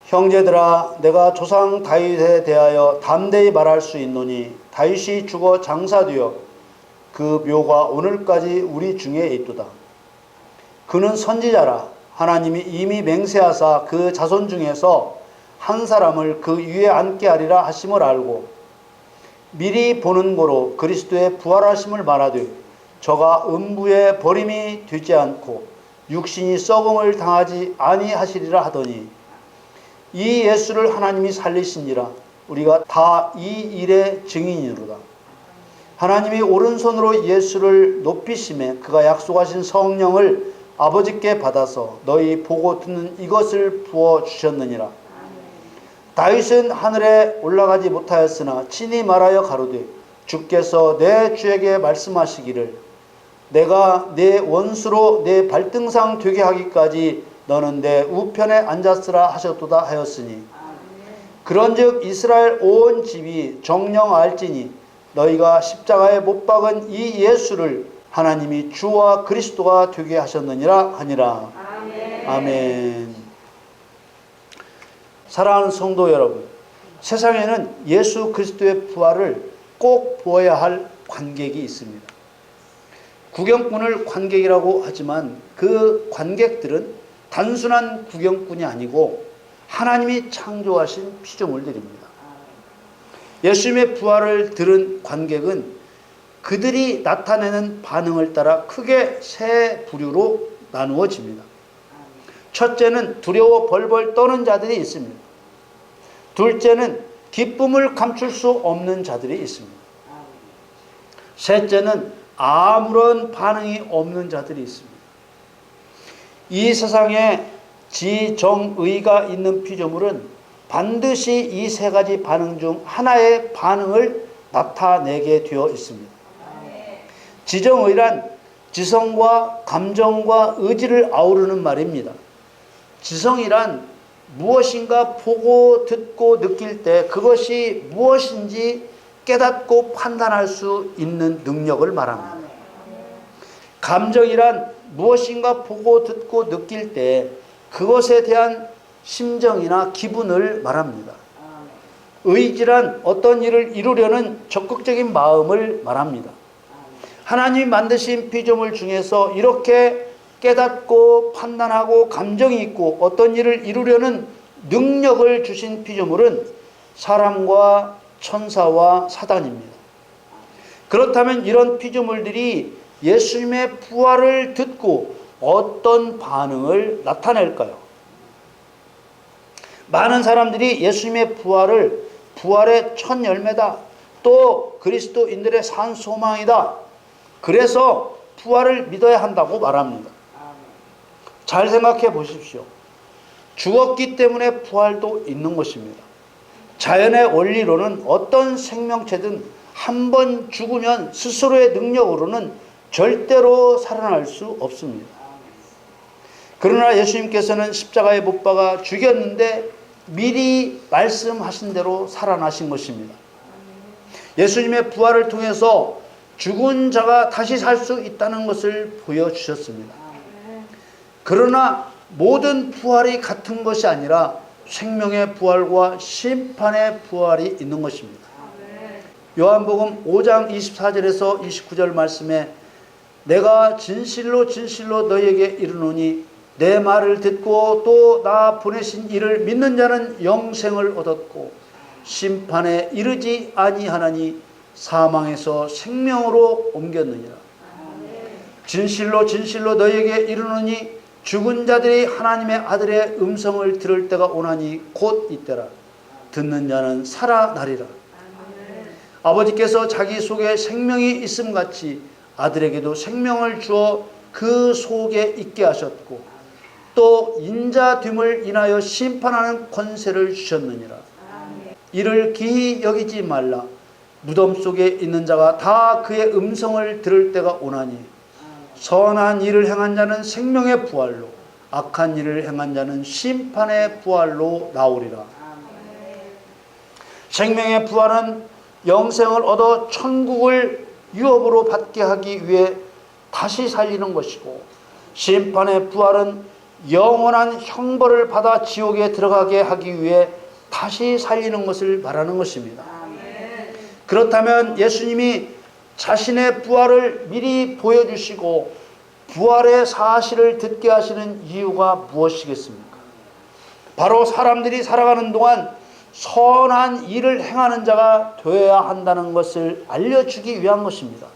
형제들아, 내가 조상 다윗에 대하여 담대히 말할 수 있노니 다윗이 죽어 장사되어 그 묘가 오늘까지 우리 중에 있도다. 그는 선지자라. 하나님이 이미 맹세하사 그 자손 중에서 한 사람을 그 위에 앉게 하리라 하심을 알고 미리 보는 고로 그리스도의 부활하심을 말하되 저가 음부에 버림이 되지 않고 육신이 썩음을 당하지 아니하시리라 하더니 이 예수를 하나님이 살리신지라. 우리가 다 이 일의 증인이로다. 하나님이 오른손으로 예수를 높이심에 그가 약속하신 성령을 아버지께 받아서 너희 보고 듣는 이것을 부어주셨느니라. 다윗은 하늘에 올라가지 못하였으나 친히 말하여 가로되 주께서 내 주에게 말씀하시기를 내가 내 원수로 내 발등상 되게 하기까지 너는 내 우편에 앉았으라 하셨도다 하였으니 그런즉 이스라엘 온 집이 정녕 알지니 너희가 십자가에 못 박은 이 예수를 하나님이 주와 그리스도가 되게 하셨느니라 하니라. 아멘. 아멘. 사랑하는 성도 여러분, 세상에는 예수 그리스도의 부활을 꼭 보아야 할 관객이 있습니다. 구경꾼을 관객이라고 하지만 그 관객들은 단순한 구경꾼이 아니고 하나님이 창조하신 피조물들입니다. 예수님의 부활을 들은 관객은 그들이 나타내는 반응을 따라 크게 세 부류로 나누어집니다. 첫째는 두려워 벌벌 떠는 자들이 있습니다. 둘째는 기쁨을 감출 수 없는 자들이 있습니다. 셋째는 아무런 반응이 없는 자들이 있습니다. 이 세상에 지정의가 있는 피조물은 반드시 이 세 가지 반응 중 하나의 반응을 나타내게 되어 있습니다. 지정의란 지성과 감정과 의지를 아우르는 말입니다. 지성이란 무엇인가 보고 듣고 느낄 때 그것이 무엇인지 깨닫고 판단할 수 있는 능력을 말합니다. 감정이란 무엇인가 보고 듣고 느낄 때 그것에 대한 심정이나 기분을 말합니다. 의지란 어떤 일을 이루려는 적극적인 마음을 말합니다. 하나님이 만드신 피조물 중에서 이렇게 깨닫고 판단하고 감정이 있고 어떤 일을 이루려는 능력을 주신 피조물은 사람과 천사와 사단입니다. 그렇다면 이런 피조물들이 예수님의 부활을 듣고 어떤 반응을 나타낼까요? 많은 사람들이 예수님의 부활을 부활의 첫 열매다, 또 그리스도인들의 산 소망이다, 그래서 부활을 믿어야 한다고 말합니다. 잘 생각해 보십시오. 죽었기 때문에 부활도 있는 것입니다. 자연의 원리로는 어떤 생명체든 한 번 죽으면 스스로의 능력으로는 절대로 살아날 수 없습니다. 그러나 예수님께서는 십자가에 못 박아 죽였는데 미리 말씀하신 대로 살아나신 것입니다. 예수님의 부활을 통해서 죽은 자가 다시 살 수 있다는 것을 보여주셨습니다. 그러나 모든 부활이 같은 것이 아니라 생명의 부활과 심판의 부활이 있는 것입니다. 요한복음 5장 24절에서 29절 말씀에 내가 진실로 진실로 너희에게 이르노니 내 말을 듣고 또 나 보내신 이를 믿는 자는 영생을 얻었고 심판에 이르지 아니하나니 사망에서 생명으로 옮겼느니라. 진실로 진실로 너희에게 이르노니 죽은 자들이 하나님의 아들의 음성을 들을 때가 오나니 곧 이때라. 듣는 자는 살아나리라. 아버지께서 자기 속에 생명이 있음같이 아들에게도 생명을 주어 그 속에 있게 하셨고 또 인자됨을 인하여 심판하는 권세를 주셨느니라. 이를 기히 여기지 말라. 무덤 속에 있는 자가 다 그의 음성을 들을 때가 오나니 선한 일을 행한 자는 생명의 부활로 악한 일을 행한 자는 심판의 부활로 나오리라. 생명의 부활은 영생을 얻어 천국을 유업으로 받게 하기 위해 다시 살리는 것이고 심판의 부활은 영원한 형벌을 받아 지옥에 들어가게 하기 위해 다시 살리는 것을 말하는 것입니다. 그렇다면 예수님이 자신의 부활을 미리 보여주시고 부활의 사실을 듣게 하시는 이유가 무엇이겠습니까? 바로 사람들이 살아가는 동안 선한 일을 행하는 자가 되어야 한다는 것을 알려주기 위한 것입니다.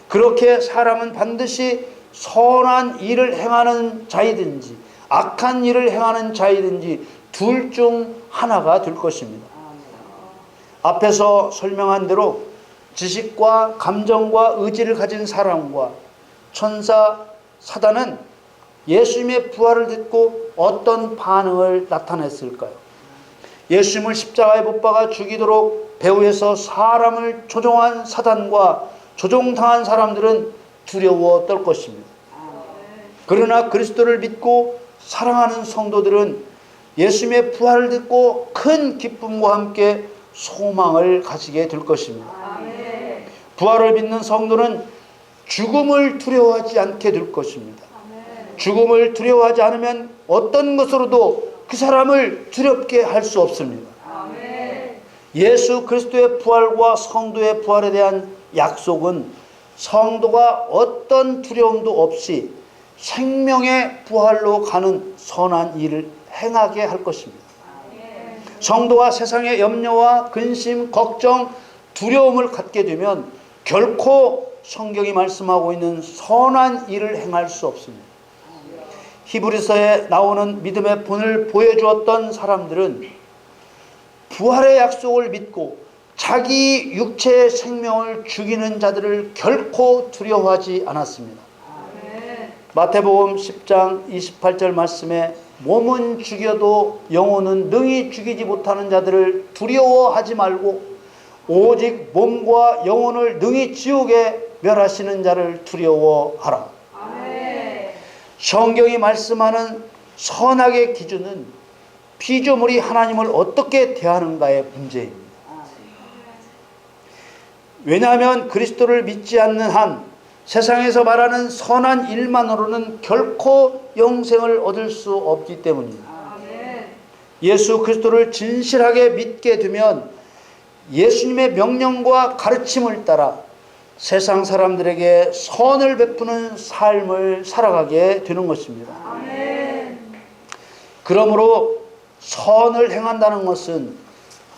그렇게 사람은 반드시 선한 일을 행하는 자이든지 악한 일을 행하는 자이든지 둘 중 하나가 될 것입니다. 앞에서 설명한 대로 지식과 감정과 의지를 가진 사람과 천사 사단은 예수님의 부활을 듣고 어떤 반응을 나타냈을까요? 예수님을 십자가에 못 박아 죽이도록 배후에서 사람을 조종한 사단과 조종당한 사람들은 두려워 떨 것입니다. 그러나 그리스도를 믿고 사랑하는 성도들은 예수님의 부활을 듣고 큰 기쁨과 함께 소망을 가지게 될 것입니다. 부활을 믿는 성도는 죽음을 두려워하지 않게 될 것입니다. 죽음을 두려워하지 않으면 어떤 것으로도 그 사람을 두렵게 할 수 없습니다. 예수 그리스도의 부활과 성도의 부활에 대한 약속은 성도가 어떤 두려움도 없이 생명의 부활로 가는 선한 일을 행하게 할 것입니다. 성도가 세상의 염려와 근심, 걱정, 두려움을 갖게 되면 결코 성경이 말씀하고 있는 선한 일을 행할 수 없습니다. 히브리서에 나오는 믿음의 본을 보여주었던 사람들은 부활의 약속을 믿고 자기 육체의 생명을 죽이는 자들을 결코 두려워하지 않았습니다. 마태복음 10장 28절 말씀에 몸은 죽여도 영혼은 능히 죽이지 못하는 자들을 두려워하지 말고 오직 몸과 영혼을 능히 지옥에 멸하시는 자를 두려워하라. 성경이 말씀하는 선악의 기준은 피조물이 하나님을 어떻게 대하는가의 문제입니다. 왜냐하면 그리스도를 믿지 않는 한 세상에서 말하는 선한 일만으로는 결코 영생을 얻을 수 없기 때문입니다. 예수 그리스도를 진실하게 믿게 되면 예수님의 명령과 가르침을 따라 세상 사람들에게 선을 베푸는 삶을 살아가게 되는 것입니다. 그러므로 선을 행한다는 것은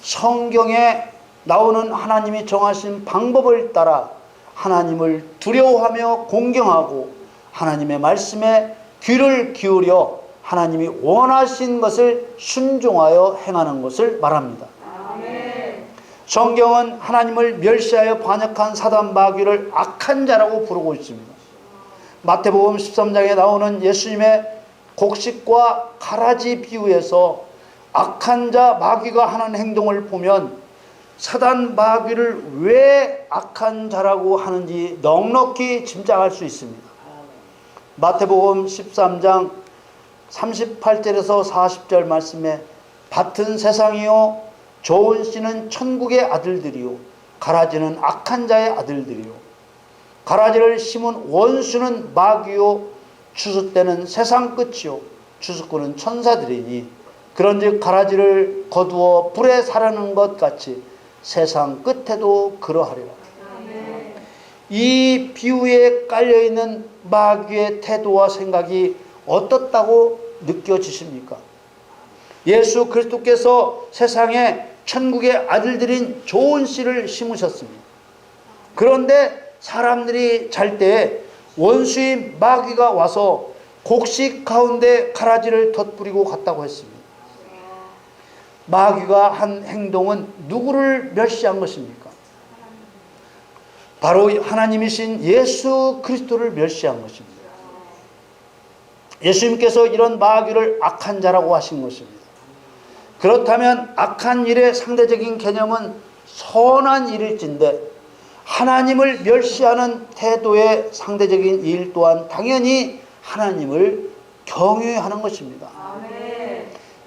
성경에 나오는 하나님이 정하신 방법을 따라 하나님을 두려워하며 공경하고 하나님의 말씀에 귀를 기울여 하나님이 원하신 것을 순종하여 행하는 것을 말합니다. 성경은 하나님을 멸시하여 반역한 사단 마귀를 악한 자라고 부르고 있습니다. 마태복음 13장에 나오는 예수님의 곡식과 가라지 비유에서 악한 자 마귀가 하는 행동을 보면 사단 마귀를 왜 악한 자라고 하는지 넉넉히 짐작할 수 있습니다. 마태복음 13장 38절에서 40절 말씀에 밭은 세상이요 좋은 씨는 천국의 아들들이요 가라지는 악한 자의 아들들이요 가라지를 심은 원수는 마귀요 추수때는 세상 끝이요 추수꾼은 천사들이니 그런즉 가라지를 거두어 불에 사르는 것 같이 세상 끝에도 그러하리라. 이 비유에 깔려있는 마귀의 태도와 생각이 어떻다고 느껴지십니까? 예수 그리스도께서 세상에 천국의 아들들인 좋은 씨를 심으셨습니다. 그런데 사람들이 잘 때 원수인 마귀가 와서 곡식 가운데 가라지를 덧뿌리고 갔다고 했습니다. 마귀가 한 행동은 누구를 멸시한 것입니까? 바로 하나님이신 예수 그리스도를 멸시한 것입니다. 예수님께서 이런 마귀를 악한 자라고 하신 것입니다. 그렇다면 악한 일의 상대적인 개념은 선한 일일진데 하나님을 멸시하는 태도의 상대적인 일 또한 당연히 하나님을 경외하는 것입니다.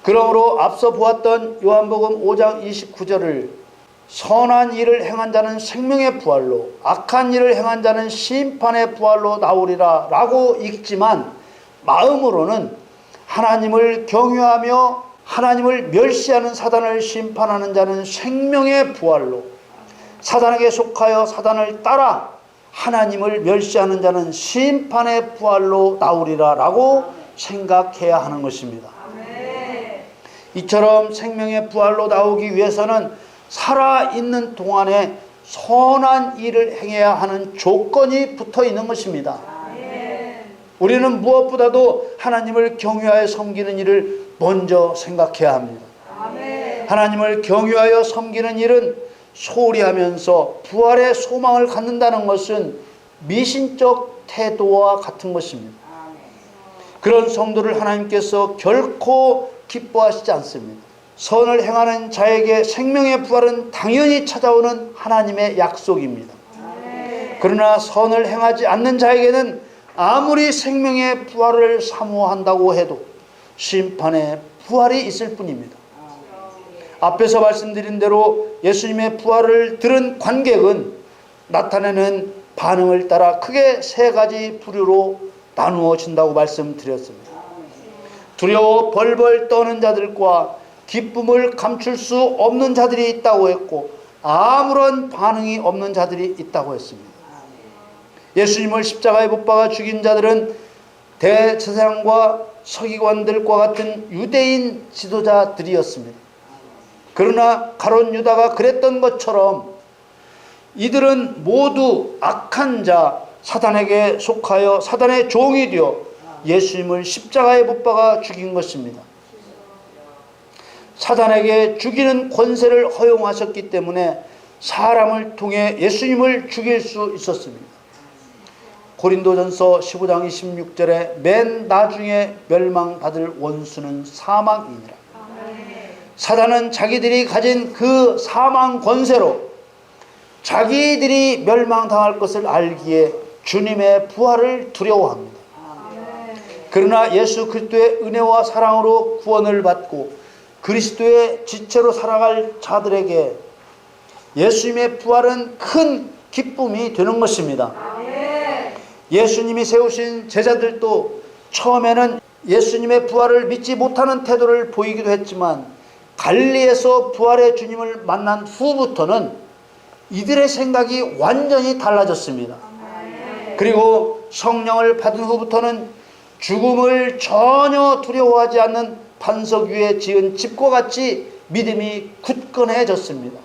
그러므로 앞서 보았던 요한복음 5장 29절을 선한 일을 행한 자는 생명의 부활로 악한 일을 행한 자는 심판의 부활로 나오리라 라고 읽지만 마음으로는 하나님을 경유하며 하나님을 멸시하는 사단을 심판하는 자는 생명의 부활로, 사단에게 속하여 사단을 따라 하나님을 멸시하는 자는 심판의 부활로 나오리라 라고 생각해야 하는 것입니다. 이처럼 생명의 부활로 나오기 위해서는 살아있는 동안에 선한 일을 행해야 하는 조건이 붙어 있는 것입니다. 우리는 무엇보다도 하나님을 경유하여 섬기는 일을 먼저 생각해야 합니다. 하나님을 경유하여 섬기는 일은 소홀히 하면서 부활의 소망을 갖는다는 것은 미신적 태도와 같은 것입니다. 그런 성도를 하나님께서 결코 기뻐하시지 않습니다. 선을 행하는 자에게 생명의 부활은 당연히 찾아오는 하나님의 약속입니다. 그러나 선을 행하지 않는 자에게는 아무리 생명의 부활을 사모한다고 해도 심판의 부활이 있을 뿐입니다. 앞에서 말씀드린 대로 예수님의 부활을 들은 관객은 나타내는 반응을 따라 크게 세 가지 부류로 나누어진다고 말씀드렸습니다. 두려워 벌벌 떠는 자들과 기쁨을 감출 수 없는 자들이 있다고 했고, 아무런 반응이 없는 자들이 있다고 했습니다. 예수님을 십자가에 못 박아 죽인 자들은 대제사장과 서기관들과 같은 유대인 지도자들이었습니다. 그러나 가룟 유다가 그랬던 것처럼 이들은 모두 악한 자, 사단에게 속하여 사단의 종이 되어 예수님을 십자가에 못 박아 죽인 것입니다. 사단에게 죽이는 권세를 허용하셨기 때문에 사람을 통해 예수님을 죽일 수 있었습니다. 고린도전서 15장 26절에 맨 나중에 멸망받을 원수는 사망이니라. 사단은 자기들이 가진 그 사망 권세로 자기들이 멸망당할 것을 알기에 주님의 부활을 두려워합니다. 그러나 예수 그리스도의 은혜와 사랑으로 구원을 받고 그리스도의 지체로 살아갈 자들에게 예수님의 부활은 큰 기쁨이 되는 것입니다. 예수님이 세우신 제자들도 처음에는 예수님의 부활을 믿지 못하는 태도를 보이기도 했지만 갈릴리에서 부활의 주님을 만난 후부터는 이들의 생각이 완전히 달라졌습니다. 그리고 성령을 받은 후부터는 죽음을 전혀 두려워하지 않는 반석 위에 지은 집과 같이 믿음이 굳건해졌습니다.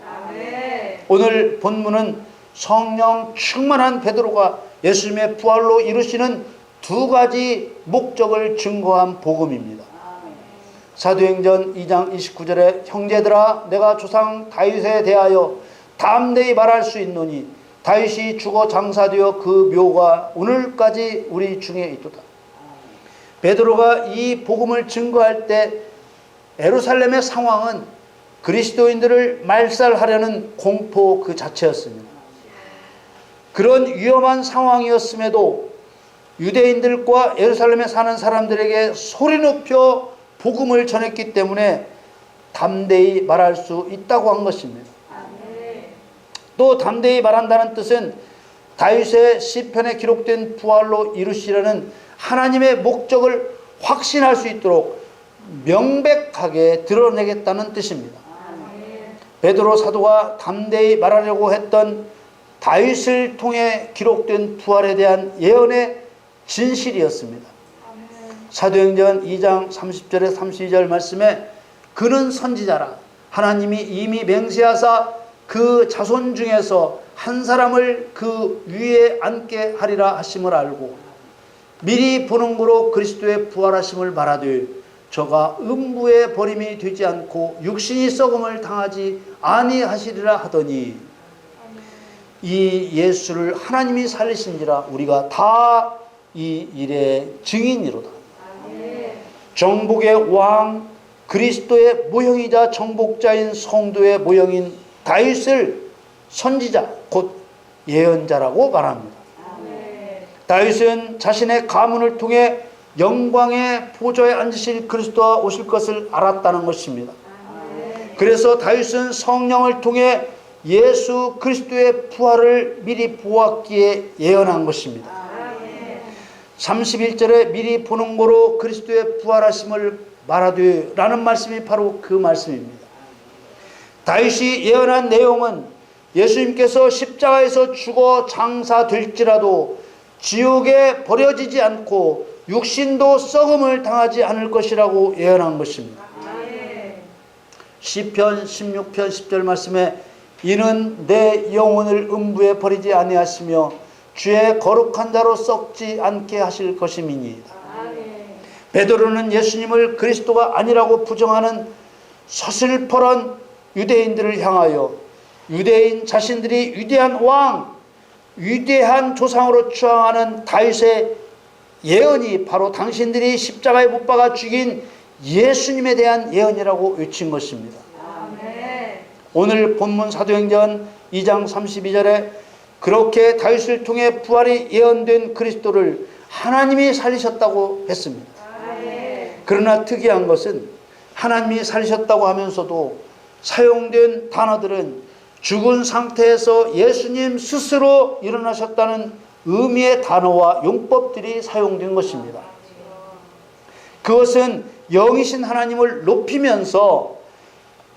오늘 본문은 성령 충만한 베드로가 예수님의 부활로 이루시는 두 가지 목적을 증거한 복음입니다. 사도행전 2장 29절에 형제들아 내가 조상 다윗에 대하여 담대히 말할 수 있노니 다윗이 죽어 장사되어 그 묘가 오늘까지 우리 중에 있도다. 베드로가 이 복음을 증거할 때 예루살렘의 상황은 그리스도인들을 말살하려는 공포 그 자체였습니다. 그런 위험한 상황이었음에도 유대인들과 예루살렘에 사는 사람들에게 소리 높여 복음을 전했기 때문에 담대히 말할 수 있다고 한 것입니다. 또 담대히 말한다는 뜻은 다윗의 시편에 기록된 부활로 이루시려는 하나님의 목적을 확신할 수 있도록 명백하게 드러내겠다는 뜻입니다. 베드로 사도가 담대히 말하려고 했던 다윗을 통해 기록된 부활에 대한 예언의 진실이었습니다. 사도행전 2장 30절에 32절 말씀에 그는 선지자라 하나님이 이미 맹세하사 그 자손 중에서 한 사람을 그 위에 앉게 하리라 하심을 알고 미리 보는 거로 그리스도의 부활하심을 말하되 저가 음부의 버림이 되지 않고 육신이 썩음을 당하지 아니하시리라 하더니 이 예수를 하나님이 살리신지라 우리가 다 이 일의 증인이로다. 정복의 왕 그리스도의 모형이자 정복자인 성도의 모형인 다윗을 선지자 곧 예언자라고 말합니다. 다윗은 자신의 가문을 통해 영광의 보좌에 앉으실 그리스도가 오실 것을 알았다는 것입니다. 그래서 다윗은 성령을 통해 예수 그리스도의 부활을 미리 보았기에 예언한 것입니다. 31절에 미리 보는 거로 그리스도의 부활하심을 말하되 라는 말씀이 바로 그 말씀입니다. 다윗이 예언한 내용은 예수님께서 십자가에서 죽어 장사될지라도 지옥에 버려지지 않고 육신도 썩음을 당하지 않을 것이라고 예언한 것입니다. 시편 16편 10절 말씀에 이는 내 영혼을 음부에 버리지 아니하시며 주의 거룩한 자로 썩지 않게 하실 것임이니이다. 베드로는 예수님을 그리스도가 아니라고 부정하는 서슬퍼런 유대인들을 향하여 유대인 자신들이 위대한 왕, 위대한 조상으로 추앙하는 다윗의 예언이 바로 당신들이 십자가에 못 박아 죽인 예수님에 대한 예언이라고 외친 것입니다. 오늘 본문 사도행전 2장 32절에 그렇게 다윗을 통해 부활이 예언된 그리스도를 하나님이 살리셨다고 했습니다. 그러나 특이한 것은 하나님이 살리셨다고 하면서도 사용된 단어들은 죽은 상태에서 예수님 스스로 일어나셨다는 의미의 단어와 용법들이 사용된 것입니다. 그것은 영이신 하나님을 높이면서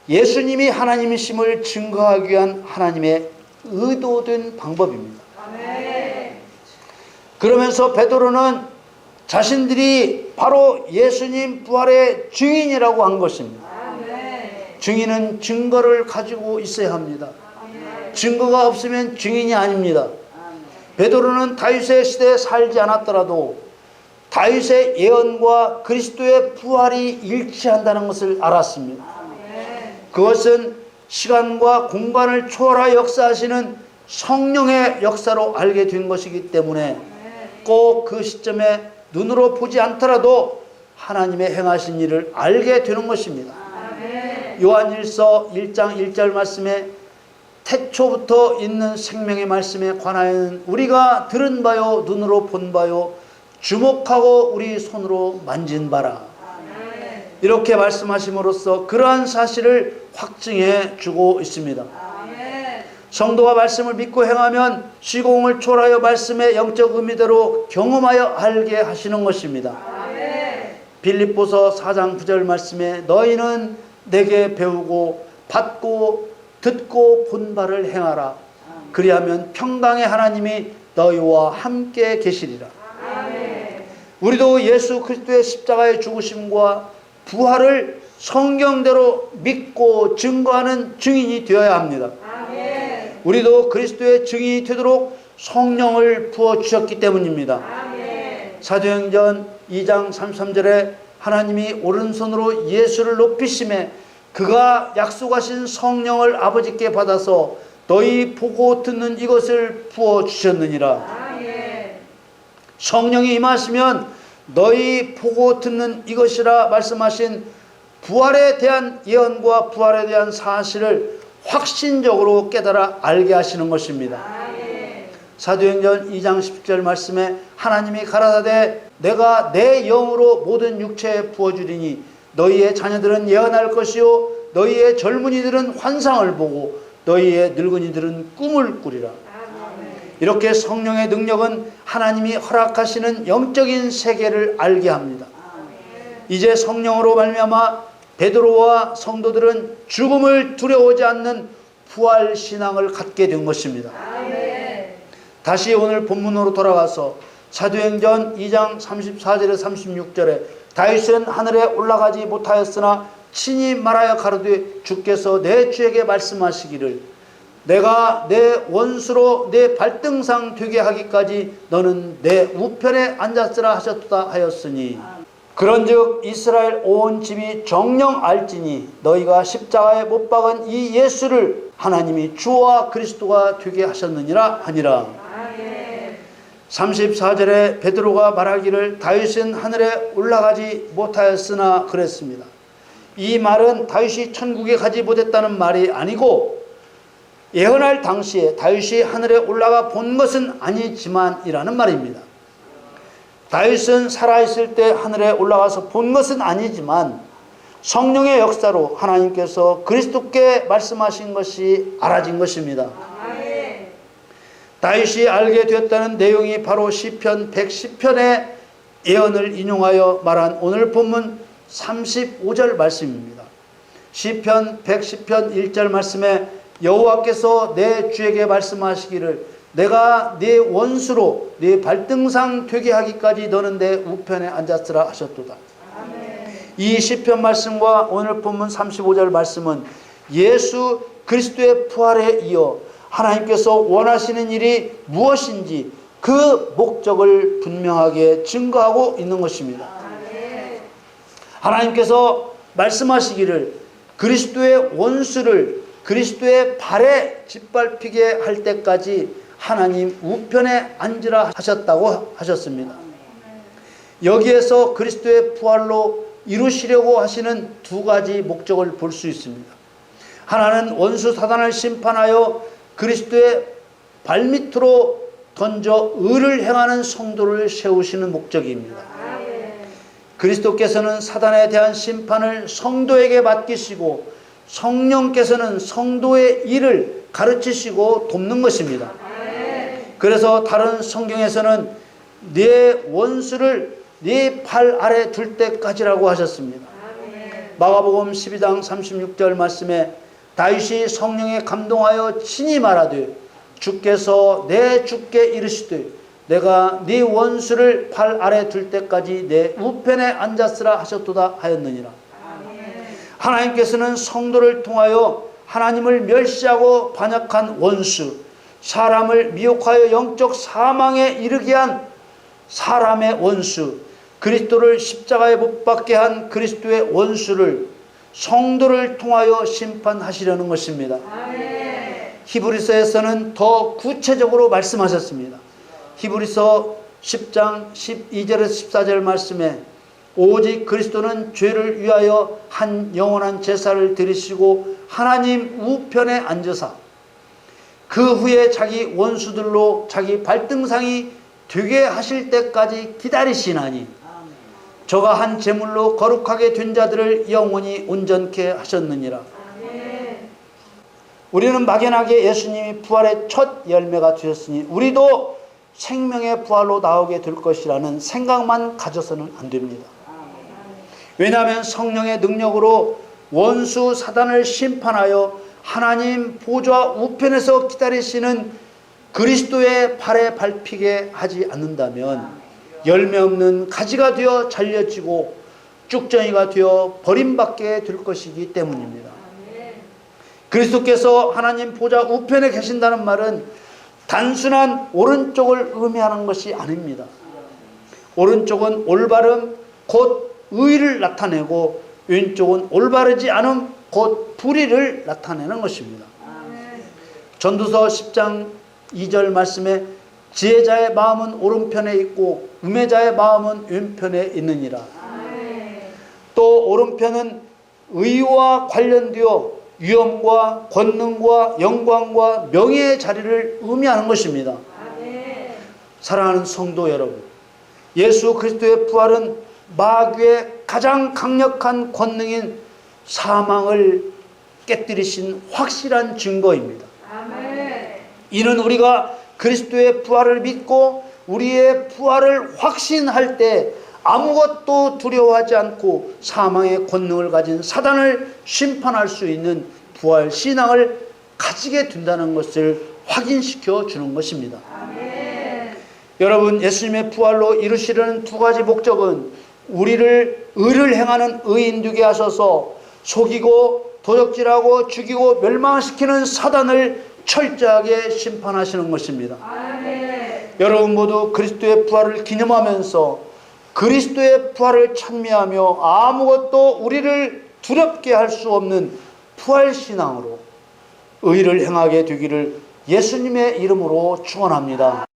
예수님이 하나님이심을 증거하기 위한 하나님의 의도된 방법입니다. 그러면서 베드로는 자신들이 바로 예수님 부활의 증인이라고 한 것입니다. 증인은 증거를 가지고 있어야 합니다. 증거가 없으면 증인이 아닙니다. 베드로는 다윗의 시대에 살지 않았더라도 다윗의 예언과 그리스도의 부활이 일치한다는 것을 알았습니다. 그것은 시간과 공간을 초월하 역사하시는 성령의 역사로 알게 된 것이기 때문에 꼭 그 시점에 눈으로 보지 않더라도 하나님의 행하신 일을 알게 되는 것입니다. 요한일서 1장 1절 말씀에 태초부터 있는 생명의 말씀에 관하여는 우리가 들은 바요 눈으로 본 바요 주목하고 우리 손으로 만진 바라. 이렇게 말씀하심으로써 그러한 사실을 확증해 주고 있습니다. 성도가 말씀을 믿고 행하면 시공을 초월하여 말씀의 영적 의미대로 경험하여 알게 하시는 것입니다. 빌립보서 4장 9절 말씀에 너희는 내게 배우고 받고 듣고 본 바를 행하라. 그리하면 평강의 하나님이 너희와 함께 계시리라. 우리도 예수 그리스도의 십자가의 죽으심과 부활을 성경대로 믿고 증거하는 증인이 되어야 합니다. 우리도 그리스도의 증인이 되도록 성령을 부어주셨기 때문입니다. 사도행전 2장 33절에 하나님이 오른손으로 예수를 높이심에 그가 약속하신 성령을 아버지께 받아서 너희 보고 듣는 이것을 부어주셨느니라. 성령이 임하시면 너희 보고 듣는 이것이라 말씀하신 부활에 대한 예언과 부활에 대한 사실을 확신적으로 깨달아 알게 하시는 것입니다. 사도행전 2장 10절 말씀에 하나님이 가라사대 내가 내 영으로 모든 육체에 부어주리니 너희의 자녀들은 예언할 것이요 너희의 젊은이들은 환상을 보고 너희의 늙은이들은 꿈을 꾸리라. 이렇게 성령의 능력은 하나님이 허락하시는 영적인 세계를 알게 합니다. 이제 성령으로 말미암아 베드로와 성도들은 죽음을 두려워하지 않는 부활 신앙을 갖게 된 것입니다. 다시 오늘 본문으로 돌아가서 사도행전 2장 34절에 36절에 다윗은 하늘에 올라가지 못하였으나 친히 말하여 가로되 주께서 내 주에게 말씀하시기를 내가 내 원수로 내 발등상 되게 하기까지 너는 내 우편에 앉았으라 하셨다 하였으니 그런즉 이스라엘 온 집이 정녕 알지니 너희가 십자가에 못 박은 이 예수를 하나님이 주와 그리스도가 되게 하셨느니라 하니라. 34절에 베드로가 말하기를 다윗은 하늘에 올라가지 못하였으나 그랬습니다. 이 말은 다윗이 천국에 가지 못했다는 말이 아니고 예언할 당시에 다윗이 하늘에 올라가 본 것은 아니지만 이라는 말입니다. 다윗은 살아있을 때 하늘에 올라가서 본 것은 아니지만 성령의 역사로 하나님께서 그리스도께 말씀하신 것이 알아진 것입니다. 다윗이 알게 되었다는 내용이 바로 시편 110편의 예언을 인용하여 말한 오늘 본문 35절 말씀입니다. 시편 110편 1절 말씀에 여호와께서 내 주에게 말씀하시기를 내가 네 원수로 네 발등상 되게 하기까지 너는 내 우편에 앉았으라 하셨도다. 이 시편 말씀과 오늘 본문 35절 말씀은 예수 그리스도의 부활에 이어 하나님께서 원하시는 일이 무엇인지 그 목적을 분명하게 증거하고 있는 것입니다. 하나님께서 말씀하시기를 그리스도의 원수를 그리스도의 발에 짓밟히게 할 때까지 하나님 우편에 앉으라 하셨다고 하셨습니다. 여기에서 그리스도의 부활로 이루시려고 하시는 두 가지 목적을 볼 수 있습니다. 하나는 원수 사단을 심판하여 그리스도의 발밑으로 던져 의를 행하는 성도를 세우시는 목적입니다. 그리스도께서는 사단에 대한 심판을 성도에게 맡기시고 성령께서는 성도의 일을 가르치시고 돕는 것입니다. 그래서 다른 성경에서는 네 원수를 네 발 아래 둘 때까지라고 하셨습니다. 마가복음 12장 36절 말씀에 다윗이 성령에 감동하여 친히 말하되 주께서 내 주께 이르시되 내가 네 원수를 발 아래 둘 때까지 내 우편에 앉았으라 하셨도다 하였느니라. 하나님께서는 성도를 통하여 하나님을 멸시하고 반역한 원수, 사람을 미혹하여 영적 사망에 이르게 한 사람의 원수, 그리스도를 십자가에 못 박게 한 그리스도의 원수를 성도를 통하여 심판하시려는 것입니다. 히브리서에서는 더 구체적으로 말씀하셨습니다. 히브리서 10장 12절에서 14절 말씀에 오직 그리스도는 죄를 위하여 한 영원한 제사를 드리시고 하나님 우편에 앉으사 그 후에 자기 원수들로 자기 발등상이 되게 하실 때까지 기다리시나니 저가 한 제물로 거룩하게 된 자들을 영원히 온전케 하셨느니라. 우리는 막연하게 예수님이 부활의 첫 열매가 되셨으니 우리도 생명의 부활로 나오게 될 것이라는 생각만 가져서는 안 됩니다. 왜냐하면 성령의 능력으로 원수 사단을 심판하여 하나님 보좌 우편에서 기다리시는 그리스도의 발에 밟히게 하지 않는다면 열매 없는 가지가 되어 잘려지고 쭉정이가 되어 버림받게 될 것이기 때문입니다. 그리스도께서 하나님 보좌 우편에 계신다는 말은 단순한 오른쪽을 의미하는 것이 아닙니다. 오른쪽은 올바름 곧 의를 나타내고 왼쪽은 올바르지 않음 곧 불의를 나타내는 것입니다. 전도서 10장 2절 말씀에 지혜자의 마음은 오른편에 있고 우매자의 마음은 왼편에 있느니라. 또 오른편은 의와 관련되어 위엄과 권능과 영광과 명예의 자리를 의미하는 것입니다. 사랑하는 성도 여러분, 예수 그리스도의 부활은 마귀의 가장 강력한 권능인 사망을 깨뜨리신 확실한 증거입니다. 이는 우리가 그리스도의 부활을 믿고 우리의 부활을 확신할 때 아무것도 두려워하지 않고 사망의 권능을 가진 사단을 심판할 수 있는 부활 신앙을 가지게 된다는 것을 확인시켜 주는 것입니다. 여러분, 예수님의 부활로 이루시려는 두 가지 목적은 우리를 의를 행하는 의인 되게 하셔서 속이고 도적질하고 죽이고 멸망시키는 사단을 철저하게 심판하시는 것입니다. 여러분 모두 그리스도의 부활을 기념하면서 그리스도의 부활을 찬미하며 아무것도 우리를 두렵게 할 수 없는 부활신앙으로 의를 행하게 되기를 예수님의 이름으로 축원합니다.